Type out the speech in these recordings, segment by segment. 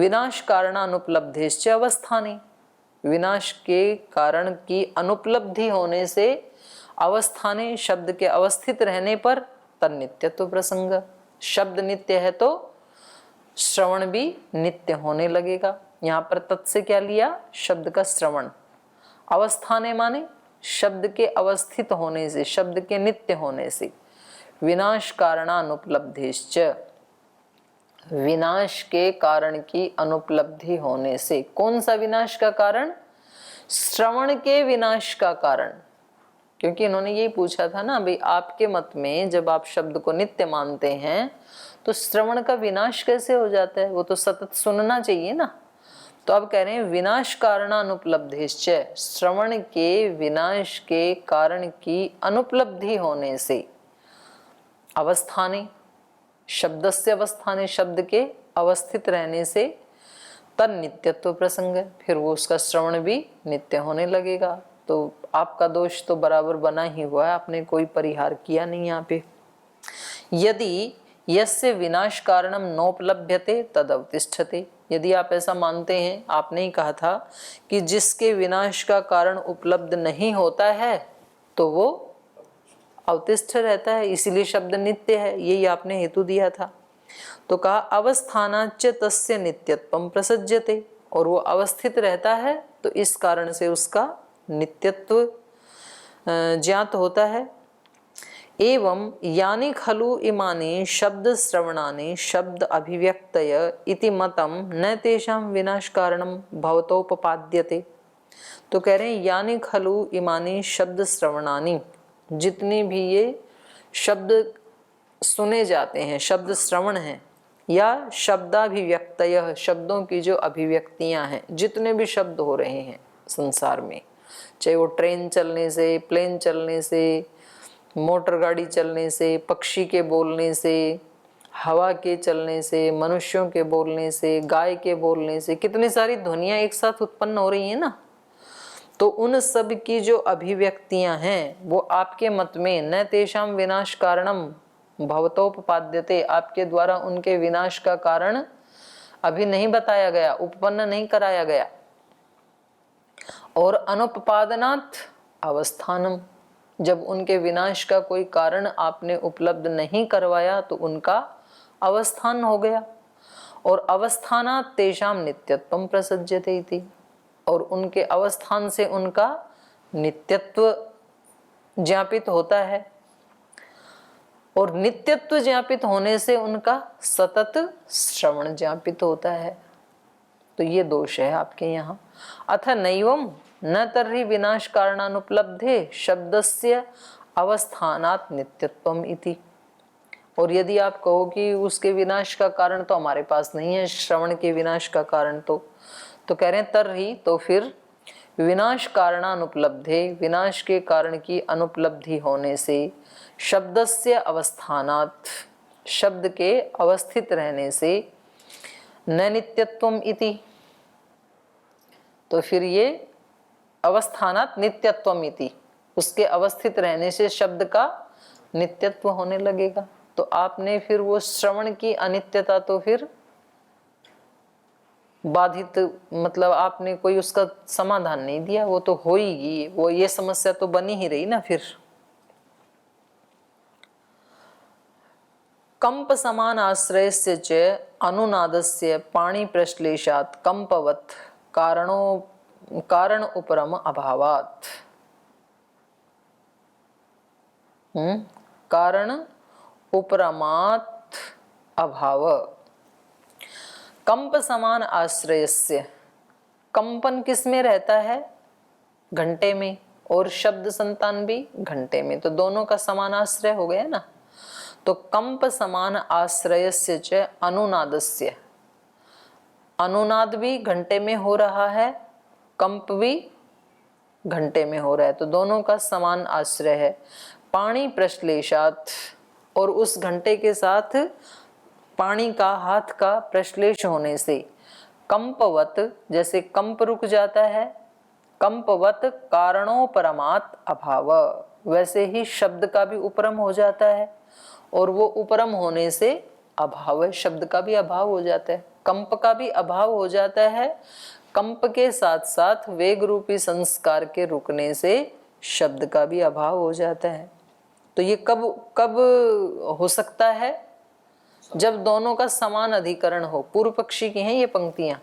विनाश कारणानुपलब्धिश्च अवस्थाने, विनाश के कारण की अनुपलब्धि होने से अवस्थाने शब्द के अवस्थित रहने पर तन्नित्यत्व प्रसंग, शब्द नित्य है तो श्रवण भी नित्य होने लगेगा। यहाँ पर तत् से क्या लिया, शब्द का श्रवण। अवस्थाने माने शब्द के अवस्थित होने से, शब्द के नित्य होने से। विनाश कारणानुपलब्धिश्च, विनाश के कारण की अनुपलब्धि होने से। कौन सा विनाश का कारण, श्रवण के विनाश का कारण। क्योंकि इन्होंने यही पूछा था ना भाई, आपके मत में जब आप शब्द को नित्य मानते हैं तो श्रवण का विनाश कैसे हो जाता है, वो तो सतत सुनना चाहिए ना। तो अब कह रहे हैं विनाश कारणानुपलब्धिश्च, श्रवण के विनाश के कारण की अनुपलब्धि होने से। अवस्थाने, शब्दस्य अवस्थाने, शब्द के अवस्थित रहने से तन्नित्यत्व प्रसंग है, फिर वो उसका श्रवण भी नित्य होने लगेगा। तो आपका दोष तो बराबर बना ही हुआ है, आपने कोई परिहार किया नहीं यहाँ पे। यदि यस्य विनाश कारणम नोपलभ्यते तद अवतिष्ठते, यदि आप ऐसा मानते हैं, आपने ही कहा था कि जिसके विनाश का कारण उपलब्ध नहीं होता है तो वो अवतिष्ठ रहता है, इसीलिए शब्द नित्य है, यही आपने हेतु दिया था। तो कहा अवस्थानाच्च तस्य नित्यत्वम प्रसज्यते, और वो अवस्थित रहता है तो इस कारण से उसका नित्यत्व ज्ञात होता है। एवं यानि खलु इमानि शब्द श्रवणानि शब्द अभिव्यक्तय इति मतम न तेषां विनाश कारणम भवतोपपाद्यते। तो कह रहे हैं यानि खलु इमानि शब्द श्रवणानि, जितने भी ये शब्द सुने जाते हैं, शब्द श्रवण है, या शब्दाभिव्यक्तय, शब्दों की जो अभिव्यक्तियां हैं, जितने भी शब्द हो रहे हैं संसार में, चाहे वो ट्रेन चलने से, प्लेन चलने से, मोटर गाड़ी चलने से, पक्षी के बोलने से, हवा के चलने से, मनुष्यों के बोलने से, गाय के बोलने से, कितनी सारी ध्वनियां एक साथ उत्पन्न हो रही हैं ना। तो उन सब की जो अभिव्यक्तियां हैं वो आपके मत में न तेषां विनाश कारणम भवतोपपाद्यते, आपके द्वारा उनके विनाश का कारण अभी नहीं बताया गया, उपपन्न नहीं कराया गया। और अनुपपादनात् अवस्थानम, जब उनके विनाश का कोई कारण आपने उपलब्ध नहीं करवाया तो उनका अवस्थान हो गया। और अवस्थानात् तेषां नित्यत्वम प्रसज्यते इति, और उनके अवस्थान से उनका नित्यत्व ज्ञापित होता है, और नित्यत्व ज्ञापित होने से उनका सतत श्रवण ज्ञापित होता है। तो ये दोष है आपके यहाँ। अथ नैवम न तर्हि विनाश कारणानुपलब्धे शब्दस्य अवस्थानात् नित्यत्वम इति, और यदि आप कहो कि उसके विनाश का कारण तो हमारे पास नहीं है, श्रवण के विनाश का कारण तो कह रहे हैं तर्हि, तो फिर विनाश कारणानुपलब्धे, विनाश के कारण की अनुपलब्धि होने से, शब्दस्य अवस्थानात्, शब्द के अवस्थित रहने से, न नित्यत्वम इति, तो फिर ये अवस्थानात् नित्यत्वम इति, उसके अवस्थित रहने से शब्द का नित्यत्व होने लगेगा। तो आपने फिर वो श्रवण की अनित्यता तो फिर बाधित, मतलब आपने कोई उसका समाधान नहीं दिया, वो तो होगी, वो ये समस्या तो बनी ही रही ना। फिर कंप समान आश्रयस्य च अनुनादस्य पाणि प्रश्लेषात् कंपवत् कारण उपरम अभावात्, कारण उपरमात् अभाव। कंप समान आश्रयस्य, कंपन किस में रहता है, घंटे में, और शब्द संतान भी घंटे में, तो दोनों का समान आश्रय हो गया ना। तो कंप समान आश्रयस्य च अनुनादस्य, अनुनाद भी घंटे में हो रहा है, कंप भी घंटे में हो रहा है, तो दोनों का समान आश्रय है। पाणि प्रश्लेषात्, और उस घंटे के साथ पानी का, हाथ का प्रश्लेष होने से, कंपवत, जैसे कंप रुक जाता है, कंपवत कारणोपरमात् अभाव, वैसे ही शब्द का भी उपरम हो जाता है, और वो उपरम होने से अभाव, शब्द का भी अभाव हो जाता है। कंप का भी अभाव हो जाता है, कंप के साथ साथ वेग रूपी संस्कार के रुकने से शब्द का भी अभाव हो जाता है। तो ये कब कब हो सकता है? जब दोनों का समान अधिकरण हो। पूर्व पक्षी की हैं ये पंक्तियां।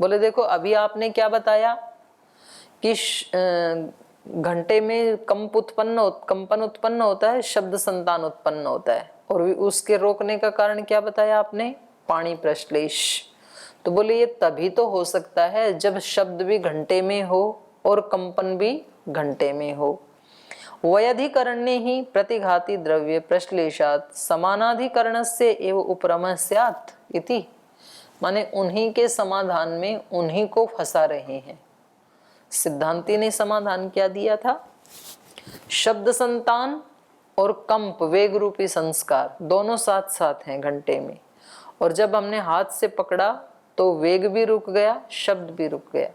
बोले देखो अभी आपने क्या बताया कि घंटे में कंपन उत्पन्न होता है, शब्द संतान उत्पन्न होता है, और उसके रोकने का कारण क्या बताया आपने? पाणी प्रश्लेष। तो बोले ये तभी तो हो सकता है जब शब्द भी घंटे में हो और कंपन भी घंटे में हो। वयधिकरण्ये ही प्रतिघाती द्रव्य प्रश्लेषात् समानाधिकरणस्य एव उपरमः स्यात् इति। माने उन्हीं के समाधान में उन्हीं को फंसा रहे हैं। सिद्धांती ने समाधान क्या दिया था? शब्द संतान और कंप वेग रूपी संस्कार दोनों साथ साथ हैं घंटे में, और जब हमने हाथ से पकड़ा तो वेग भी रुक गया, शब्द भी रुक गया।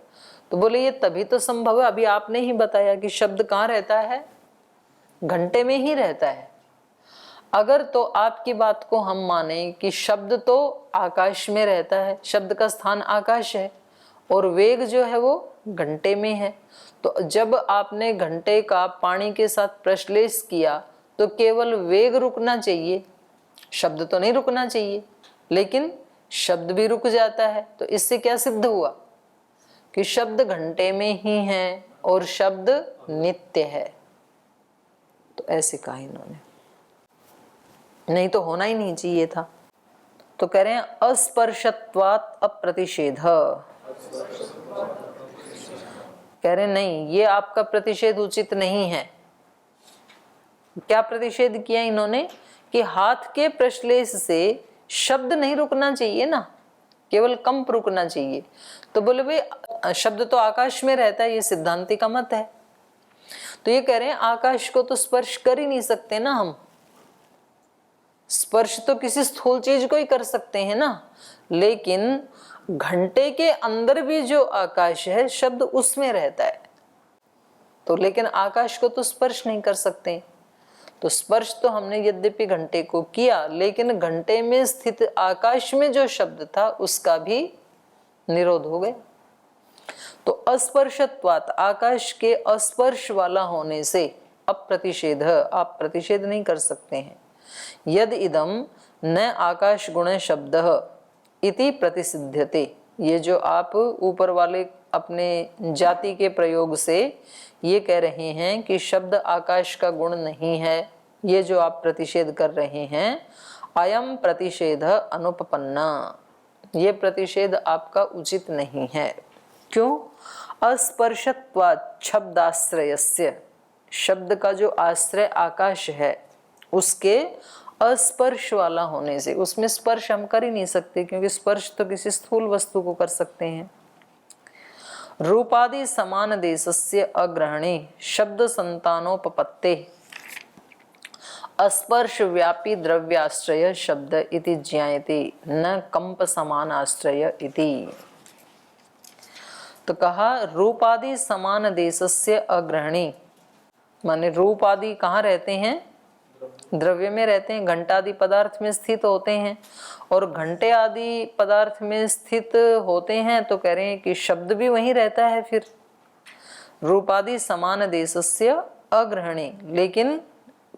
तो बोले ये तभी तो संभव है। अभी आपने ही बताया कि शब्द कहाँ रहता है? घंटे में ही रहता है। अगर तो आपकी बात को हम माने कि शब्द तो आकाश में रहता है, शब्द का स्थान आकाश है, और वेग जो है वो घंटे में है, तो जब आपने घंटे का पानी के साथ प्रश्लेष किया तो केवल वेग रुकना चाहिए, शब्द तो नहीं रुकना चाहिए, लेकिन शब्द भी रुक जाता है। तो इससे क्या सिद्ध हुआ कि शब्द घंटे में ही है और शब्द नित्य है। तो ऐसे कहा इन्होंने, नहीं तो होना ही नहीं चाहिए था। तो कह रहे हैं अस्पर्शत्वात् अप्रतिषेध। कह रहे नहीं, ये आपका प्रतिषेध उचित नहीं है। क्या प्रतिषेध किया इन्होंने? कि हाथ के प्रश्लेष से शब्द नहीं रुकना चाहिए ना, केवल कंप रुकना चाहिए। तो बोले भाई शब्द तो आकाश में रहता है, ये सिद्धांति का मत है। तो ये कह रहे हैं आकाश को तो स्पर्श कर ही नहीं सकते ना हम, स्पर्श तो किसी स्थूल चीज को ही कर सकते हैं ना, लेकिन घंटे के अंदर भी जो आकाश है शब्द उसमें रहता है। तो लेकिन आकाश को तो स्पर्श नहीं कर सकते। तो स्पर्श तो हमने यद्यपि घंटे को किया, लेकिन घंटे में स्थित आकाश में जो शब्द था उसका भी निरोध हो गया। तो अस्पर्शत्वात्, आकाश के अस्पर्श वाला होने से अप्रतिषेध, आप प्रतिषेध नहीं कर सकते हैं। यद इदम न आकाश गुण शब्द इति प्रतिसिध्यते, ये जो आप ऊपर वाले अपने जाति के प्रयोग से ये कह रहे हैं कि शब्द आकाश का गुण नहीं है, ये जो आप प्रतिषेध कर रहे हैं, अयम प्रतिषेध अनुपपन्ना, ये प्रतिषेध आपका उचित नहीं है। क्यों? अस्पर्शत्वात् शब्दाश्रयस्य, शब्द का जो आश्रय आकाश है उसके अस्पर्श वाला होने से, उसमें स्पर्श हम कर ही नहीं सकते, क्योंकि स्पर्श तो किसी स्थूल वस्तु को कर सकते हैं। रूपादि समान देशस्य अग्रहणे शब्द संतानोपपत्ते अस्पर्श व्यापी द्रव्याश्रय शब्द इति ज्ञायते न कंप समान आश्रय इति। तो कहा रूपादि समान देशस्य अग्रहणे, माने रूप आदि कहाँ रहते हैं? द्रव्य में रहते हैं, घंटा आदि पदार्थ में स्थित होते हैं, और घंटे आदि पदार्थ में स्थित होते हैं। तो कह रहे हैं कि शब्द भी वहीं रहता है। फिर रूपादि समान देशस्य अग्रहणे, लेकिन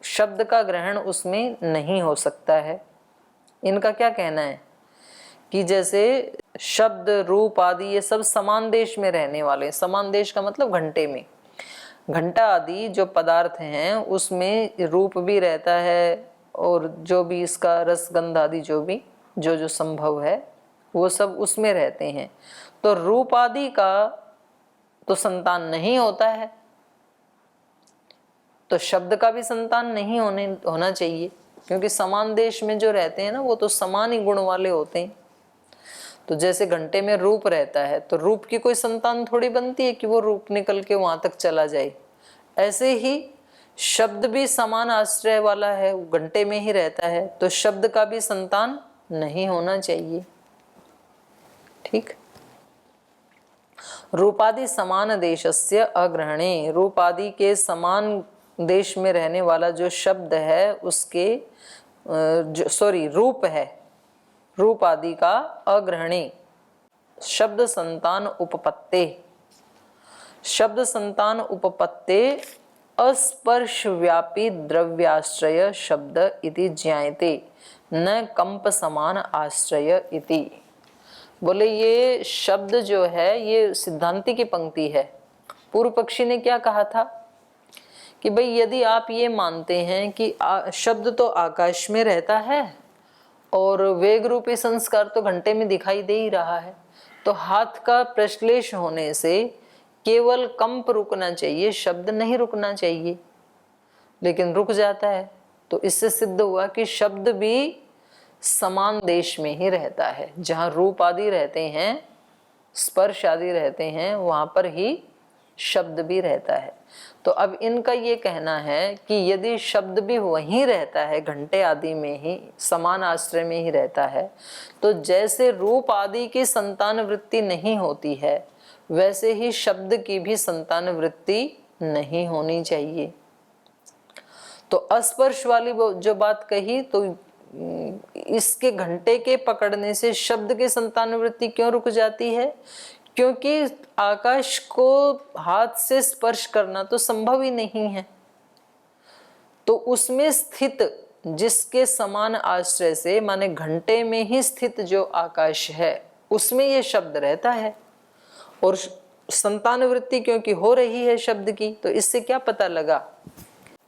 शब्द का ग्रहण उसमें नहीं हो सकता है। इनका क्या कहना है कि जैसे शब्द रूप आदि ये सब समान देश में रहने वाले, समान देश का मतलब घंटे में, घंटा आदि जो पदार्थ हैं उसमें रूप भी रहता है, और जो भी इसका रसगंध आदि जो भी जो संभव है वो सब उसमें रहते हैं। तो रूप आदि का तो संतान नहीं होता है, तो शब्द का भी संतान नहीं होना चाहिए, क्योंकि समान देश में जो रहते हैं ना वो तो समान ही गुण वाले होते हैं। तो जैसे घंटे में रूप रहता है तो रूप की कोई संतान थोड़ी बनती है कि वो रूप निकल के वहां तक चला जाए। ऐसे ही शब्द भी समान आश्रय वाला है, घंटे में ही रहता है, तो शब्द का भी संतान नहीं होना चाहिए। ठीक। रूपादि समान देशस्य अग्रहणे, रूपादि के समान देश में रहने वाला जो शब्द है उसके रूप है, रूप आदि का अग्रहणी शब्द संतान उपपत्ते, शब्द संतान उपपत्ते अस्पर्श व्यापी द्रव्याश्रय शब्द इति ज्ञायते न कंप समान आश्रय इति। बोले ये शब्द जो है ये सिद्धांति की पंक्ति है। पूर्व पक्षी ने क्या कहा था कि भाई यदि आप ये मानते हैं कि शब्द तो आकाश में रहता है और वेग रूपी संस्कार तो घंटे में दिखाई दे ही रहा है, तो हाथ का प्रश्लेष होने से केवल कंप रुकना चाहिए, शब्द नहीं रुकना चाहिए, लेकिन रुक जाता है। तो इससे सिद्ध हुआ कि शब्द भी समान देश में ही रहता है। जहाँ रूप आदि रहते हैं, स्पर्श आदि रहते हैं, वहां पर ही शब्द भी रहता है। तो अब इनका ये कहना है कि यदि शब्द भी वहीं रहता है, घंटे आदि में ही, समान आश्रय में ही रहता है, तो जैसे रूप आदि की संतान वृत्ति नहीं होती है, वैसे ही शब्द की भी संतान वृत्ति नहीं होनी चाहिए। तो अस्पर्श वाली जो बात कही, तो इसके घंटे के पकड़ने से शब्द की संतान वृत्ति क्यों रुक जाती है? क्योंकि आकाश को हाथ से स्पर्श करना तो संभव ही नहीं है। तो उसमें स्थित जिसके समान आश्रय से, माने घंटे में ही स्थित जो आकाश है, उसमें ये शब्द रहता है। और संतान वृत्ति क्योंकि हो रही है शब्द की, तो इससे क्या पता लगा?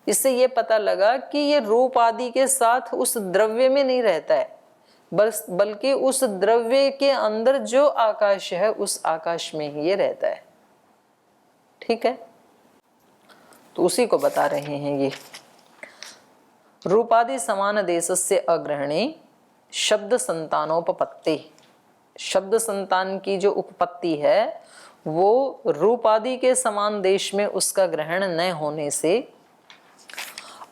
इससे ये पता लगा कि ये रूप आदि के साथ उस द्रव्य में नहीं रहता है, बल्कि उस द्रव्य के अंदर जो आकाश है उस आकाश में ही ये रहता है। ठीक है, तो उसी को बता रहे हैं ये। रूपादि समान देशस्य अग्रहणे शब्द संतानोपपत्ति, शब्द संतान की जो उपपत्ति है वो रूप आदि के समान देश में उसका ग्रहण न होने से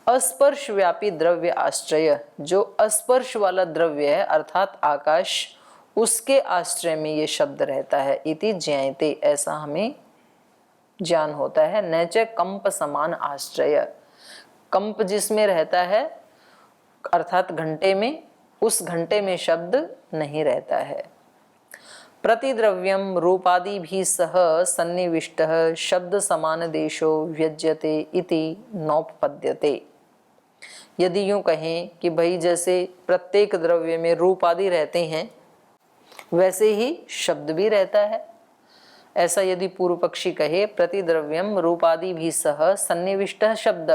अस्पर्श व्यापी द्रव्य आश्रय, जो अस्पर्श वाला द्रव्य है अर्थात आकाश, उसके आश्रय में ये शब्द रहता है। इति ज्ञायते, ऐसा हमें ज्ञान होता है। न च कंप समान आश्रय, कंप जिसमें रहता है अर्थात घंटे में, उस घंटे में शब्द नहीं रहता है। प्रतिद्रव्यम रूपादि भी सह सन्निविष्टः शब्द समान देशो व्यज्यते इति नोपपद्यते। यदि यूं कहें कि भाई जैसे प्रत्येक द्रव्य में रूप आदि रहते हैं, वैसे ही शब्द भी रहता है, ऐसा यदि पूर्व पक्षी कहे, प्रतिद्रव्यम रूपादि भी सह सन्निविष्टः शब्द,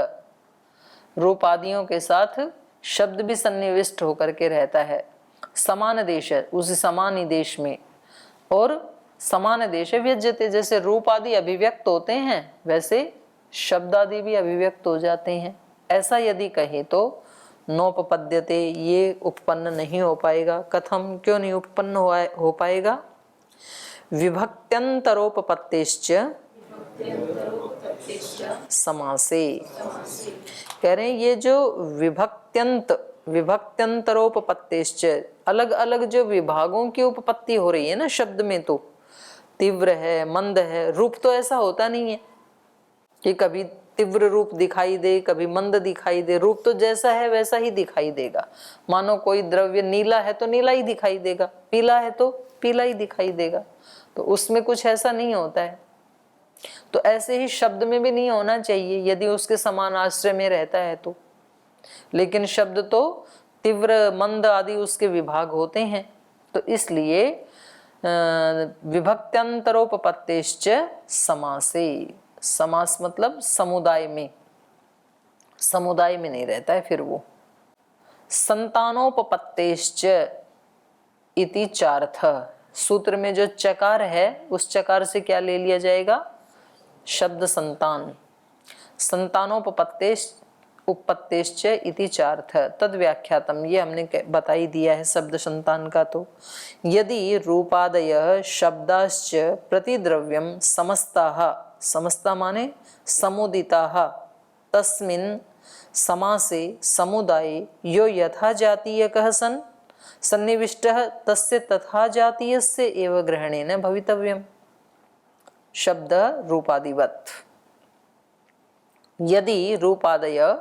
रूप आदियों के साथ शब्द भी सन्निविष्ट होकर के रहता है। समान देश है, उस समान ही देश में, और समान देश व्यज्यते, जैसे रूप आदि अभिव्यक्त होते हैं वैसे शब्द आदि भी अभिव्यक्त हो जाते हैं। ऐसा यदि कहे तो नोपपद्यते, ये उत्पन्न नहीं हो पाएगा। कथम, क्यों नहीं उत्पन्न हो पाएगा? विभक्त्यंतरोपपत्तिश्च समासे, कह रहे हैं ये जो विभक्त्यंतरोपपत्तिश्च, अलग अलग जो विभागों की उपपत्ति हो रही है ना शब्द में, तो तीव्र है, मंद है, रूप तो ऐसा होता नहीं है कि कभी तीव्र रूप दिखाई दे, कभी मंद दिखाई दे। रूप तो जैसा है वैसा ही दिखाई देगा। मानो कोई द्रव्य नीला है तो नीला ही दिखाई देगा, पीला है तो पीला ही दिखाई देगा, तो उसमें कुछ ऐसा नहीं होता है। तो ऐसे ही शब्द में भी नहीं होना चाहिए यदि उसके समान आश्रय में रहता है तो। लेकिन शब्द तो तीव्र मंद आदि उसके विभाग होते हैं, तो इसलिए विभक्त्यंतरोपपत्तिश्च समासे, समास मतलब समुदाय में, समुदाय में नहीं रहता है फिर वो। संतानोपपत्तिश्च इति चार्थ, सूत्र में जो चकार है उस चकार से क्या ले लिया जाएगा? शब्द संतान। संतानोपपत्तिश्च इति चार्थ तद व्याख्यातम, ये हमने बता ही दिया है शब्द संतान का। तो यदि रूपादय शब्दाश्च प्रतिद्रव्यम समस्ताः, समस्ता माने समुदिताः, तस्मिन् समासे समुदाये यो यथा जातीयकः सन् सन्निविष्टः तस्य तथा जातीयस्य एव ग्रहणेन भवितव्यम्। शब्द रूपादिवत्, यदि रूपादय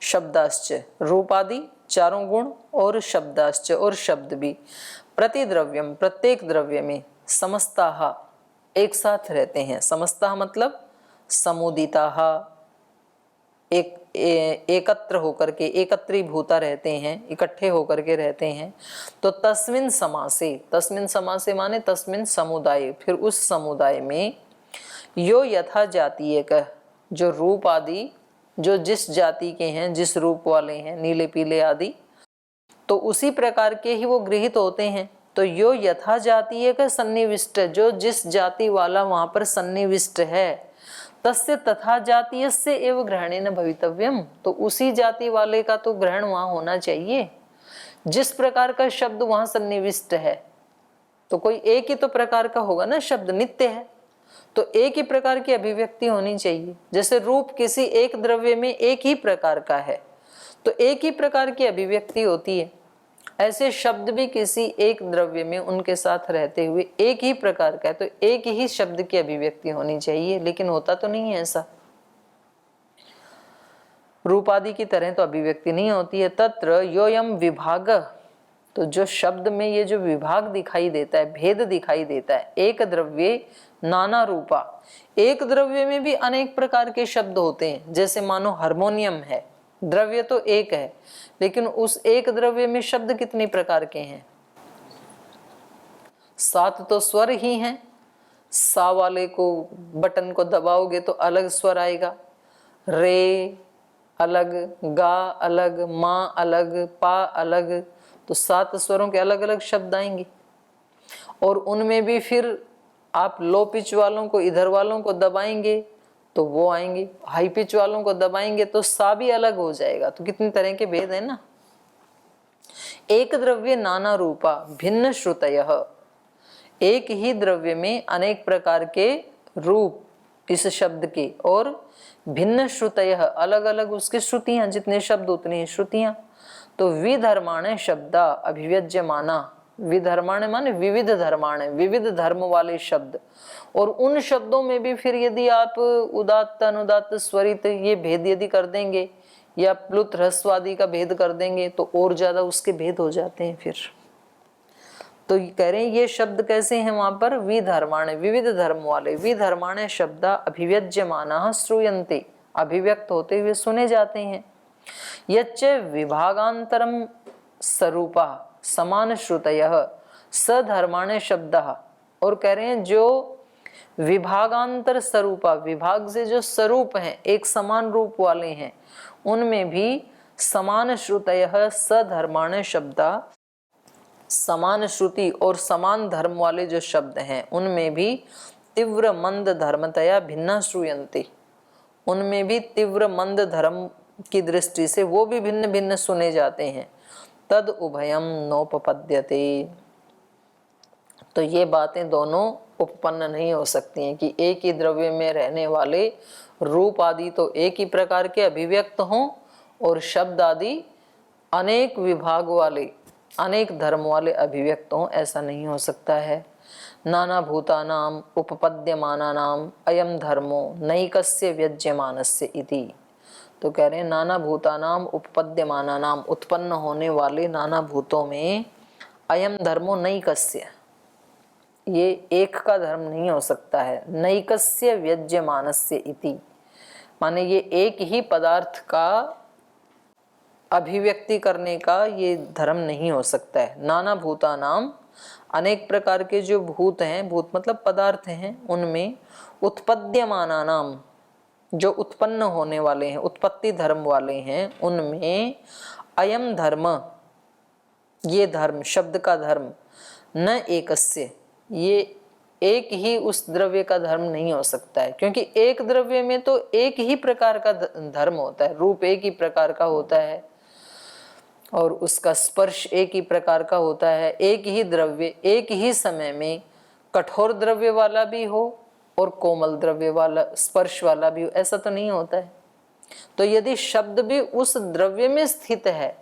शब्दाश्च, रूपादि चारों गुण और शब्दाश्च और शब्द भी, प्रतिद्रव्यम प्रत्येक द्रव्य में, समस्ताः एक साथ रहते हैं। समस्ताः मतलब समुदिताः, एकत्र होकर के, एकत्रीभूता रहते हैं, इकट्ठे होकर के रहते हैं। तो तस्मिन् समासे माने तस्मिन् समुदाय, फिर उस समुदाय में यो यथा जातीय का, जो रूप आदि जो जिस जाति के हैं, जिस रूप वाले हैं, नीले पीले आदि, तो उसी प्रकार के ही वो गृहीत होते हैं। तो यो यथा जातीय का सन्निविष्ट, जो जिस जाति वाला वहां पर सन्निविष्ट है, तस्य तथा जातीय से एवं ग्रहणेन भवितव्यम, तो उसी जाति वाले का तो ग्रहण वहां होना चाहिए। जिस प्रकार का शब्द वहां सन्निविष्ट है, तो कोई एक ही तो प्रकार का होगा ना, शब्द नित्य है तो एक ही प्रकार की अभिव्यक्ति होनी चाहिए। जैसे रूप किसी एक द्रव्य में एक ही प्रकार का है तो एक ही प्रकार की अभिव्यक्ति होती है, ऐसे शब्द भी किसी एक द्रव्य में उनके साथ रहते हुए एक ही प्रकार का है तो एक ही शब्द की अभिव्यक्ति होनी चाहिए, लेकिन होता तो नहीं है ऐसा। रूप आदि की तरह तो अभिव्यक्ति नहीं होती है। तत्र योयम विभाग, तो जो शब्द में ये जो विभाग दिखाई देता है, भेद दिखाई देता है, एक द्रव्य नाना रूपा, एक द्रव्य में भी अनेक प्रकार के शब्द होते हैं। जैसे मानो हारमोनियम है, द्रव्य तो एक है लेकिन उस एक द्रव्य में शब्द कितने प्रकार के हैं? 7 तो स्वर ही हैं। सा वाले को बटन को दबाओगे तो अलग स्वर आएगा, रे अलग, गा अलग, माँ अलग, पा अलग, तो 7 स्वरों के अलग अलग शब्द आएंगे। और उनमें भी फिर आप लो पिच वालों को, इधर वालों को दबाएंगे तो वो आएंगे, हाई पिच वालों को दबाएंगे तो सा भी अलग हो जाएगा। तो कितनी तरह के भेद है ना। एक द्रव्य नाना रूपा भिन्न श्रुतयः, एक ही द्रव्य में अनेक प्रकार के रूप इस शब्द के, और भिन्न श्रुतयः अलग अलग उसकी श्रुतियां, जितने शब्द उतनी श्रुतियां। तो विधर्माणे शब्दा अभिव्यज्यमाना, विधर्माणे माने विविध धर्माणे, विविध धर्म वाले शब्द। और उन शब्दों में भी फिर यदि आप उदात्त अनुदात्त स्वरित ये भेद यदि कर देंगे या प्लुत ह्रस्व आदि का भेद कर देंगे तो और ज्यादा उसके भेद हो जाते हैं फिर। तो कह रहे हैं ये शब्द कैसे हैं वहां पर, विधर्माणे विविध धर्म वाले, विधर्माणे शब्दा अभिव्यज्यमाना श्रूयन्ते, अभिव्यक्त होते हुए सुने जाते हैं। यच्च विभागांतरम स्वरूपा समान श्रुतयः सधर्माणे शब्दः, और कह रहे हैं जो विभागांतर स्वरूपा, विभाग से जो स्वरूप हैं, एक समान रूप वाले हैं, उनमें भी समान श्रुतयः सधर्माणे शब्दा, समान श्रुति और समान धर्म वाले जो शब्द हैं उनमें भी तीव्र मंद धर्मतया भिन्ना श्रूयन्ते, उनमें भी तीव्र मंद धर्म की दृष्टि से वो भी भिन्न भिन्न सुने जाते हैं। तद उभयम नोपपद्यते, तो ये बातें दोनों उपपन्न नहीं हो सकती हैं कि एक ही द्रव्य में रहने वाले रूप आदि तो एक ही प्रकार के अभिव्यक्त हों और शब्द आदि अनेक विभाग वाले, अनेक धर्म वाले अभिव्यक्त हों, ऐसा नहीं हो सकता है। नाना भूतानाम उपपद्यमानानाम अयम धर्मो नैकस्य व्यज्यमानस्य इति, तो कह रहे हैं नाना भूतानाम उपपद्यमानानाम, उत्पन्न होने वाले नाना भूतों में अयम धर्मो नैकस्य, ये एक का धर्म नहीं हो सकता है। नैकस्य व्यज्यमानस्य इति माने ये एक ही पदार्थ का अभिव्यक्ति करने का ये धर्म नहीं हो सकता है। नाना भूतानाम, अनेक प्रकार के जो भूत हैं, भूत मतलब पदार्थ हैं, उनमें उत्पद्यमानानाम, जो उत्पन्न होने वाले हैं, उत्पत्ति धर्म वाले हैं, उनमें अयम धर्म, ये धर्म, शब्द का धर्म, न एकस्य, ये एक ही उस द्रव्य का धर्म नहीं हो सकता है। क्योंकि एक द्रव्य में तो एक ही प्रकार का धर्म होता है, रूप एक ही प्रकार का होता है और उसका स्पर्श एक ही प्रकार का होता है। एक ही द्रव्य एक ही समय में कठोर द्रव्य वाला भी हो और कोमल द्रव्य वाला, स्पर्श वाला भी हो, ऐसा तो नहीं होता है। तो यदि शब्द भी उस द्रव्य में स्थित है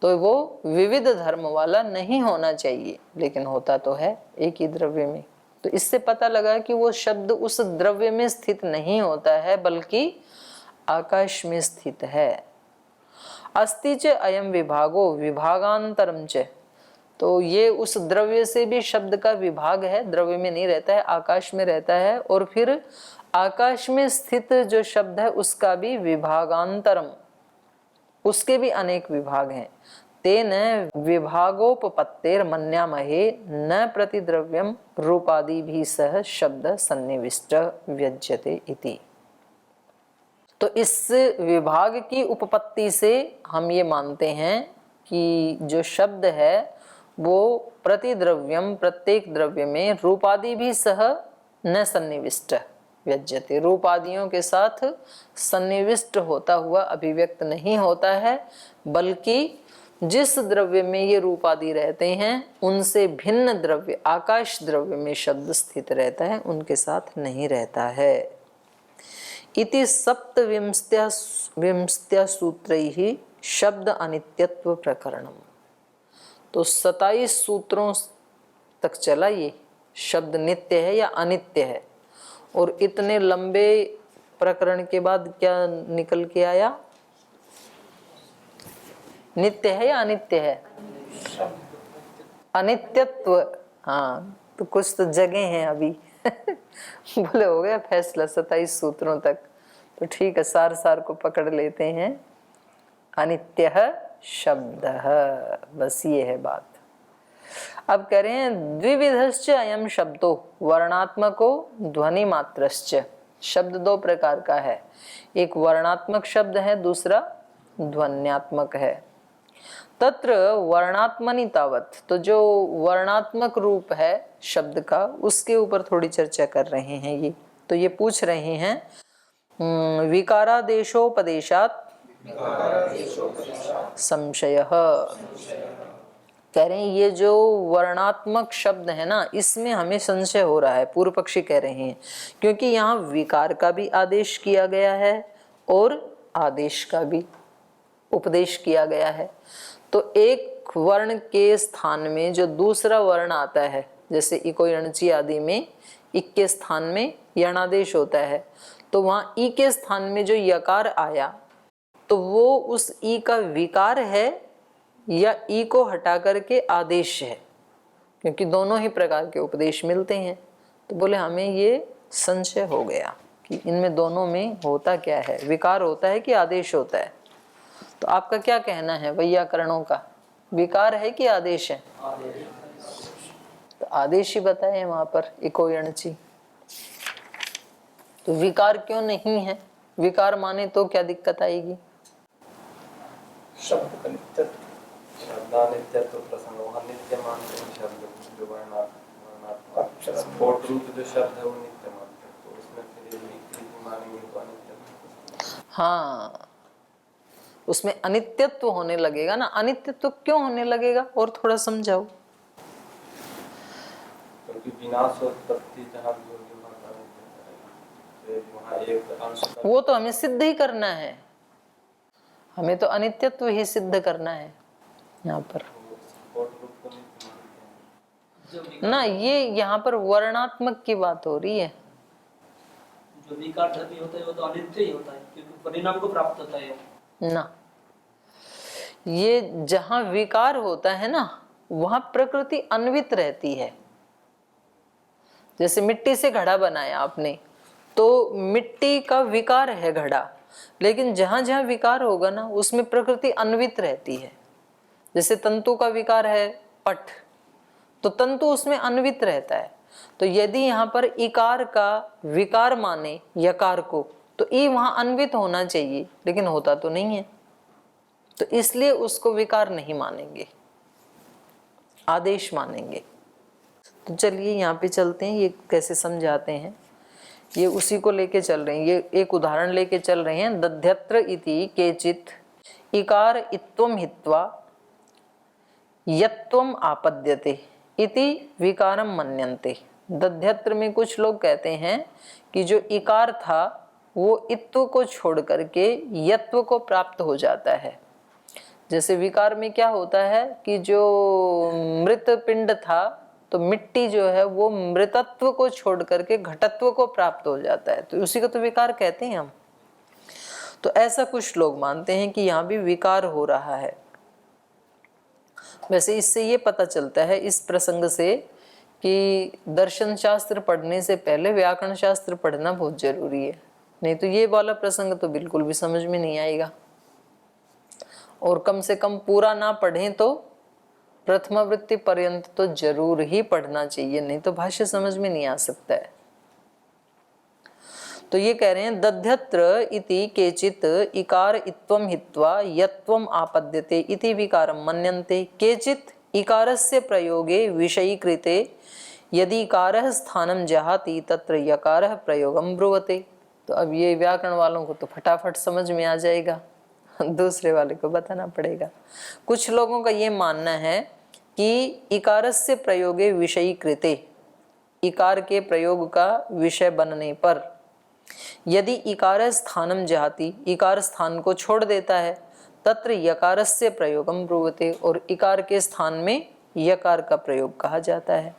तो वो विविध धर्म वाला नहीं होना चाहिए, लेकिन होता तो है एक ही द्रव्य में। तो इससे पता लगा कि वो शब्द उस द्रव्य में स्थित नहीं होता है बल्कि आकाश में स्थित है। अस्ति च अयम विभागो विभागांतरम च, तो ये उस द्रव्य से भी शब्द का विभाग है, द्रव्य में नहीं रहता है, आकाश में रहता है। और फिर आकाश में स्थित जो शब्द है उसका भी विभागांतरम, उसके भी अनेक विभाग हैं। तेन विभागोपपत्तेर मन्यामहे न प्रतिद्रव्यम रूपादि भी सह शब्द सन्निविष्ट व्यज्यते इति। तो इस विभाग की उपपत्ति से हम ये मानते हैं कि जो शब्द है वो प्रतिद्रव्यम, प्रत्येक द्रव्य में, रूपादि भी सह न सन्निविष्ट व्यज्यते, रूपादियों के साथ सन्निविष्ट होता हुआ अभिव्यक्त नहीं होता है, बल्कि जिस द्रव्य में ये रूपादि रहते हैं उनसे भिन्न द्रव्य, आकाश द्रव्य में शब्द स्थित रहता है, उनके साथ नहीं रहता है। इति सप्तविंशत्या सूत्रैः शब्द अनित्यत्व प्रकरणम। तो 27 सूत्रों तक चला ये शब्द नित्य है या अनित्य है। और इतने लंबे प्रकरण के बाद क्या निकल के आया? नित्य है या अनित्य है? अनित्यत्व। हाँ, तो कुछ तो जगह हैं अभी बोले हो गया फैसला 27 सूत्रों तक, तो ठीक है, सार को पकड़ लेते हैं। अनित्य शब्द, बस ये है बात। अब कह रहे हैं द्विविधश्च अयम शब्दो वर्णात्मको ध्वनि मात्रश्च। शब्द दो प्रकार का है, एक वर्णात्मक शब्द है, दूसरा ध्वन्यात्मक है। तत्र वर्णात्मनि तावत, तो जो वर्णात्मक रूप है शब्द का उसके ऊपर थोड़ी चर्चा कर रहे हैं ये। तो ये पूछ रहे हैं विकारादेशोपदेशात संशयः। कह रहे हैं ये जो वर्णात्मक शब्द है ना, इसमें हमें संशय हो रहा है। पूर्व पक्षी कह रहे हैं क्योंकि यहाँ विकार का भी आदेश किया गया है और आदेश का भी उपदेश किया गया है। तो एक वर्ण के स्थान में जो दूसरा वर्ण आता है, जैसे इको यणची आदि में इक के स्थान में यणादेश होता है, तो वहाँ ई के स्थान में जो यकार आया तो वो उस ई का विकार है या ई को हटा करके आदेश है, क्योंकि दोनों ही प्रकार के उपदेश मिलते हैं। तो बोले हमें ये संशय हो गया कि इनमें दोनों में होता क्या है, विकार होता है कि आदेश होता है। तो आपका क्या कहना है वैयाकरणों का, विकार है कि आदेश है? तो आदेश ही बताए वहां पर इको यणची। तो विकार क्यों नहीं है? विकार माने तो क्या दिक्कत आएगी? शब्द का नित्यत्व, शब्दानित्यत्व प्रसंग, वहाँ नित्य मानते हैं शब्द जो वर्णात्मक स्फोट रूप जो शब्द है वो नित्य मानते हैं, तो उसमें फिर विकृति मानेंगे तो अनित्य। हाँ, उसमें अनित्यत्व होने लगेगा ना। अनित्यत्व क्यों होने लगेगा और थोड़ा समझाओ। क्योंकि विनाश और उत्पत्ति जहाँ भी होगी वहाँ एक अंश, वो तो हमें सिद्ध ही करना है, हमें तो अनित्यत्व ही सिद्ध करना है यहाँ पर ना। ये यहाँ पर वर्णात्मक की बात हो रही है। जो विकार भी होता है वो तो अनित्य ही होता है, क्योंकि परिणाम को प्राप्त होता है ना। ये जहां विकार होता है ना वहां प्रकृति अन्वित रहती है। जैसे मिट्टी से घड़ा बनाया आपने, तो मिट्टी का विकार है घड़ा, लेकिन जहां जहां विकार होगा ना उसमें प्रकृति अन्वित रहती है। जैसे तंतु का विकार है पट, तो तंतु उसमें अन्वित रहता है। तो यदि यहाँ पर इकार का विकार माने यकार को, तो ई वहां अन्वित होना चाहिए, लेकिन होता तो नहीं है, तो इसलिए उसको विकार नहीं मानेंगे, आदेश मानेंगे। तो चलिए यहाँ पे चलते हैं, ये कैसे समझाते हैं। ये उसी को लेके चल रहे हैं, ये एक उदाहरण लेके चल रहे हैं। दध्यत्र इति केचित इकार इत्वम हित्वा यत्वम आपद्यते इति विकारम मन्यन्ते। दध्यत्र में कुछ लोग कहते हैं कि जो इकार था वो इत्व को छोड़ करके यत्व को प्राप्त हो जाता है। जैसे विकार में क्या होता है कि जो मृत पिंड था, तो मिट्टी जो है वो मृतत्व को छोड़ करके घटत्व को प्राप्त हो जाता है, तो उसी को तो विकार कहते हैं हम। तो ऐसा कुछ लोग मानते हैं कि यहाँ भी विकार हो रहा है। वैसे इससे ये पता चलता है इस प्रसंग से कि दर्शन शास्त्र पढ़ने से पहले व्याकरण शास्त्र पढ़ना बहुत जरूरी है, नहीं तो ये वाला प्रसंग तो बिल्कुल भी समझ में नहीं आएगा। और कम से कम पूरा ना पढ़ें तो प्रथमावृत्ति पर्यंत तो जरूर ही पढ़ना चाहिए, नहीं तो भाष्य समझ में नहीं आ सकता है। तो ये कह रहे हैं दध्यत्र इति केचित इकार इत्वम हित्वा यत्वम आपद्यते इति विकारम मन्यन्ते केचित इकारस्य प्रयोगे विषयीकृते यदि इकारः स्थानं जहाति तत्र यकारः प्रयोगं ब्रुवते। तो अब ये व्याकरण वालों को तो फटाफट समझ में आ जाएगा, दूसरे वाले को बताना पड़ेगा। कुछ लोगों का ये मानना है कि इकारस्य प्रयोगे विषयीकृते, इकार के प्रयोग का विषय बनने पर यदि इकार स्थानम जहाति, इकार स्थान को छोड़ देता है, तत्र यकारस्य प्रयोगम ब्रुवते, और इकार के स्थान में यकार का प्रयोग कहा जाता है।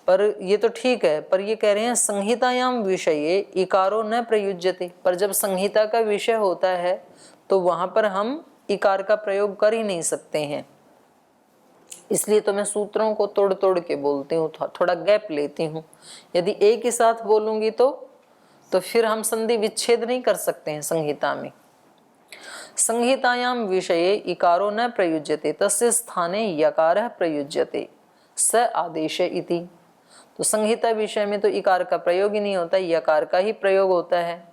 पर ये तो ठीक है, पर ये कह रहे हैं संहितायाम विषये इकारो न प्रयुज्यते, पर जब संहिता का विषय होता है तो वहां पर हम इकार का प्रयोग कर ही नहीं सकते हैं। इसलिए तो मैं सूत्रों को तोड़ तोड़ के बोलती हूँ, थोड़ा गैप लेती हूँ। यदि एक ही साथ बोलूंगी तो फिर हम संधि विच्छेद नहीं कर सकते हैं संहिता में। संहितायाम विषये इकारो न प्रयुज्यते तस्य स्थाने यकारः प्रयुज्यते स आदेश इति। तो संहिता विषय में तो इकार का प्रयोग ही नहीं होता, यकार का ही प्रयोग होता है,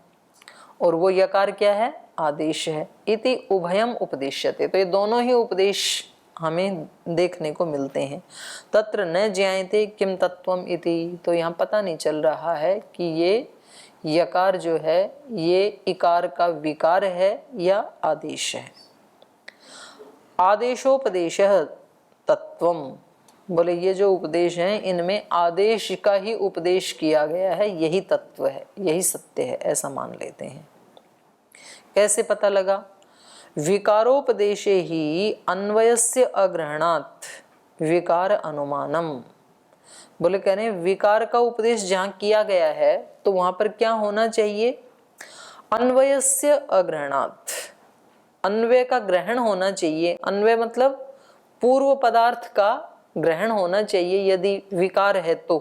और वो यकार क्या है? आदेश है। इति उभयम उपदेश्यते, तो ये दोनों ही उपदेश हमें देखने को मिलते हैं। तत्र न ज्ञायते किम तत्वम इति, तो यहाँ पता नहीं चल रहा है कि ये यकार जो है ये इकार का विकार है या आदेश है। आदेशोपदेश तत्वम, बोले ये जो उपदेश हैं इनमें आदेश का ही उपदेश किया गया है, यही तत्व है, यही सत्य है, ऐसा मान लेते हैं। कैसे पता लगा? विकारोपदेशे ही अन्वयस्य अग्रहणात् विकार अनुमानम। बोले कह रहे हैं विकार का उपदेश जहां किया गया है तो वहां पर क्या होना चाहिए? अन्वयस्य अग्रहणात्, अन्वय का ग्रहण होना चाहिए। अन्वय मतलब पूर्व पदार्थ का ग्रहण होना चाहिए। यदि विकार है तो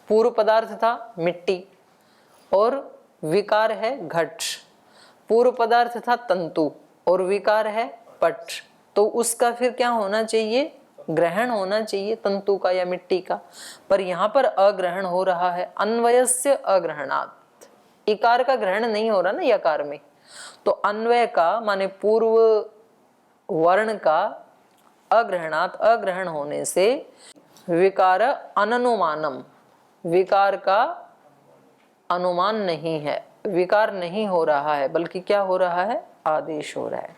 पूर्व पदार्थ था मिट्टी और विकार है घट, पूर्व पदार्थ था तंतु और विकार है पट, तो उसका फिर क्या होना चाहिए? ग्रहण होना चाहिए, तंतु का या मिट्टी का। पर यहाँ पर अग्रहण हो रहा है, अन्वयस्य अग्रहणात्, इकार का ग्रहण नहीं हो रहा ना यकार में, तो अन्वय का माने पूर्व वर्ण का अग्रहणात्, अग्रहण होने से विकार अननुमानम, विकार का अनुमान नहीं है, विकार नहीं हो रहा है, बल्कि क्या हो रहा है? आदेश हो रहा है।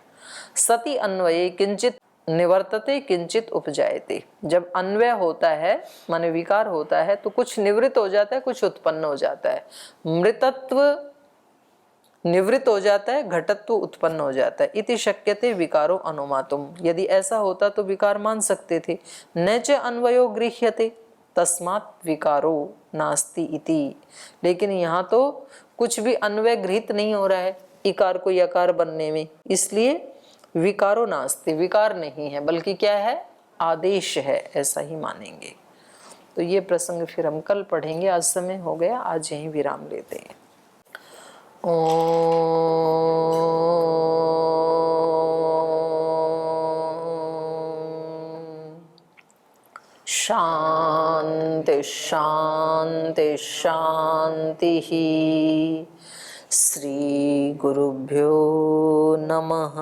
सति अन्वये किंचित निवर्तते किंचित उपजायते, जब अन्वय होता है माने विकार होता है तो कुछ निवृत्त हो जाता है, कुछ उत्पन्न हो जाता है। मृतत्व निवृत्त हो जाता है, घटत्व उत्पन्न हो जाता है। इति शक्यते विकारो अनुमातुम, यदि ऐसा होता तो विकार मान सकते थे। न च अन्वयो गृह्यते तस्मात् विकारो नास्ति इति, लेकिन यहाँ तो कुछ भी अन्वय गृहीत नहीं हो रहा है इकार को यकार बनने में, इसलिए विकारो नास्ति, विकार नहीं है, बल्कि क्या है? आदेश है, ऐसा ही मानेंगे। तो ये प्रसंग फिर हम कल पढ़ेंगे, आज समय हो गया, आज यहीं विराम लेते हैं। शांति शांति शांति। श्री गुरुभ्यो नमः।